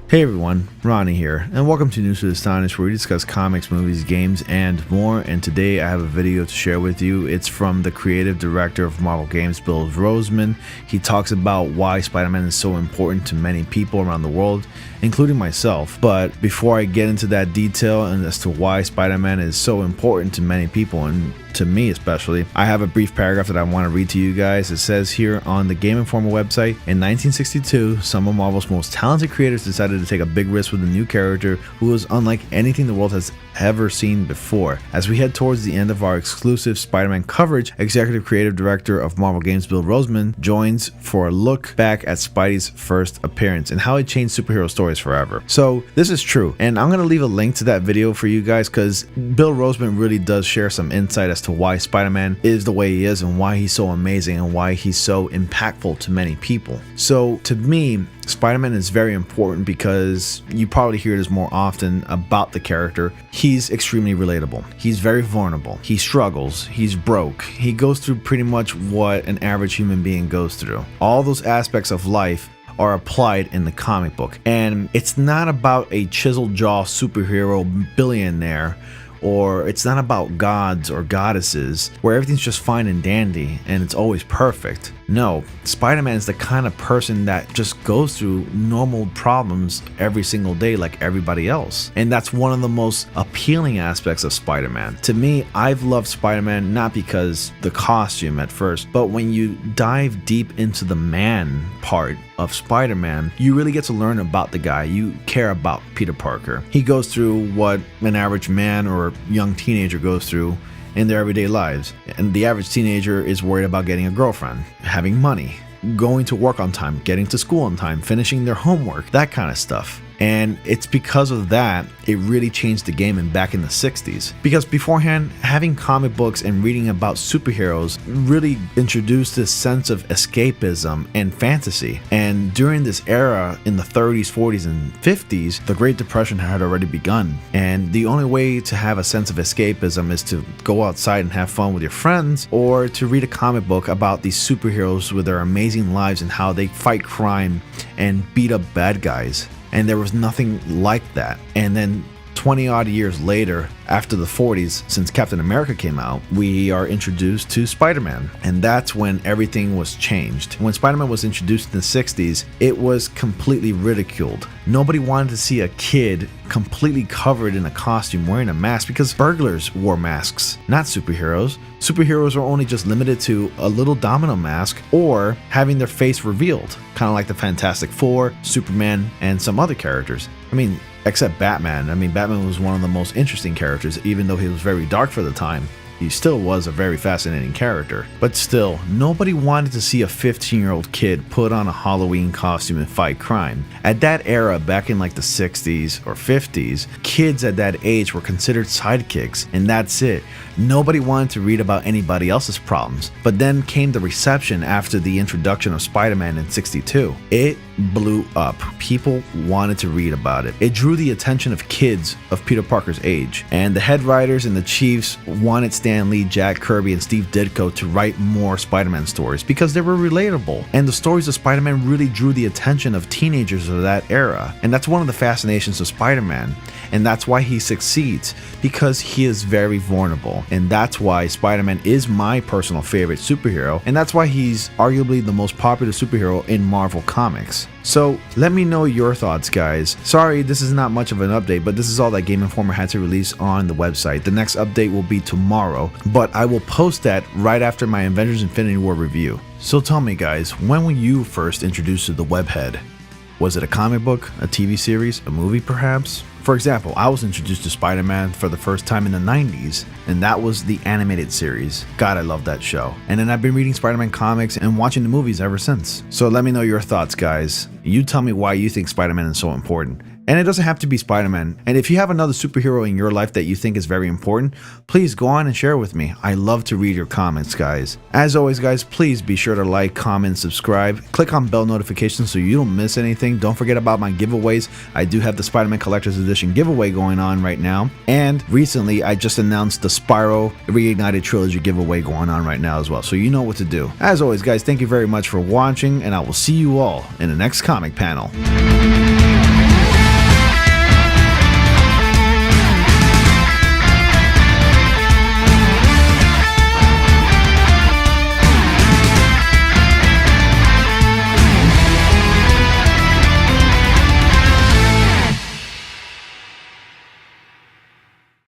Hey everyone, Ronnie here, and welcome to News to Astonish, where we discuss comics, movies, games, and more. And today I have a video to share with you. It's from the creative director of Marvel Games, Bill Rosemann. He talks about why Spider-Man is so important to many people around the world, including myself. But before I get into that detail and as to why Spider-Man is so important to many people, and to me especially, I have a brief paragraph that I want to read to you guys. It says here on the Game Informer website, in 1962, some of Marvel's most talented creators decided to take a big risk with a new character who was unlike anything the world has ever seen before. As we head towards the end of our exclusive Spider-Man coverage, Executive Creative Director of Marvel Games, Bill Rosemann, joins for a look back at Spidey's first appearance and how it changed superhero stories forever. So this is true, and I'm going to leave a link to that video for you guys because Bill Rosemann really does share some insight as to why Spider-Man is the way he is and why he's so amazing and why he's so impactful to many people. So to me, Spider-Man is very important because you probably hear this more often about the character. He's extremely relatable. He's very vulnerable. He struggles. He's broke. He goes through pretty much what an average human being goes through. All those aspects of life are applied in the comic book. And it's not about a chiseled jaw superhero billionaire, or it's not about gods or goddesses where everything's just fine and dandy and it's always perfect. No, Spider-Man is the kind of person that just goes through normal problems every single day like everybody else. And that's one of the most appealing aspects of Spider-Man. To me, I've loved Spider-Man not because the costume at first, but when you dive deep into the man part of Spider-Man, you really get to learn about the guy. You care about Peter Parker. He goes through what an average man or young teenager goes through in their everyday lives. And the average teenager is worried about getting a girlfriend, having money, going to work on time, getting to school on time, finishing their homework, that kind of stuff. And it's because of that it really changed the game back in the 60s. Because beforehand, having comic books and reading about superheroes really introduced this sense of escapism and fantasy. And during this era in the 30s, 40s, and 50s, the Great Depression had already begun. And the only way to have a sense of escapism is to go outside and have fun with your friends, or to read a comic book about these superheroes with their amazing lives and how they fight crime and beat up bad guys. And there was nothing like that. And then 20 odd years later, after the 40s, since Captain America came out, we are introduced to Spider-Man. And that's when everything was changed. When Spider-Man was introduced in the 60s, it was completely ridiculed. Nobody wanted to see a kid completely covered in a costume wearing a mask because burglars wore masks, not superheroes. Superheroes were only just limited to a little domino mask or having their face revealed, kind of like the Fantastic Four, Superman, and some other characters. I mean, except Batman. I mean, Batman was one of the most interesting characters, even though he was very dark for the time. He still was a very fascinating character. But still, nobody wanted to see a 15-year-old kid put on a Halloween costume and fight crime. At that era, back in like the 60s or 50s, kids at that age were considered sidekicks, and that's it. Nobody wanted to read about anybody else's problems. But then came the reception after the introduction of Spider-Man in '62. It blew up. People wanted to read about it. It drew the attention of kids of Peter Parker's age. And the head writers and the chiefs wanted Stan Lee, Jack Kirby, and Steve Ditko to write more Spider-Man stories because they were relatable. And the stories of Spider-Man really drew the attention of teenagers of that era. And that's one of the fascinations of Spider-Man. And that's why he succeeds, because he is very vulnerable. And that's why Spider-Man is my personal favorite superhero. And that's why he's arguably the most popular superhero in Marvel Comics. So let me know your thoughts, guys. Sorry, this is not much of an update, but this is all that Game Informer had to release on the website. The next update will be tomorrow, but I will post that right after my Avengers Infinity War review. So tell me, guys, when were you first introduced to the webhead? Was it a comic book, a TV series, a movie perhaps? For example, I was introduced to Spider-Man for the first time in the 90s, and that was the animated series. God, I love that show. And then I've been reading Spider-Man comics and watching the movies ever since. So let me know your thoughts, guys. You tell me why you think Spider-Man is so important. And it doesn't have to be Spider-Man. And if you have another superhero in your life that you think is very important, please go on and share with me. I love to read your comments, guys. As always, guys, please be sure to like, comment, subscribe. Click on bell notifications so you don't miss anything. Don't forget about my giveaways. I do have the Spider-Man Collector's Edition giveaway going on right now. And recently, I just announced the Spyro Reignited Trilogy giveaway going on right now as well. So you know what to do. As always, guys, thank you very much for watching, and I will see you all in the next comic panel.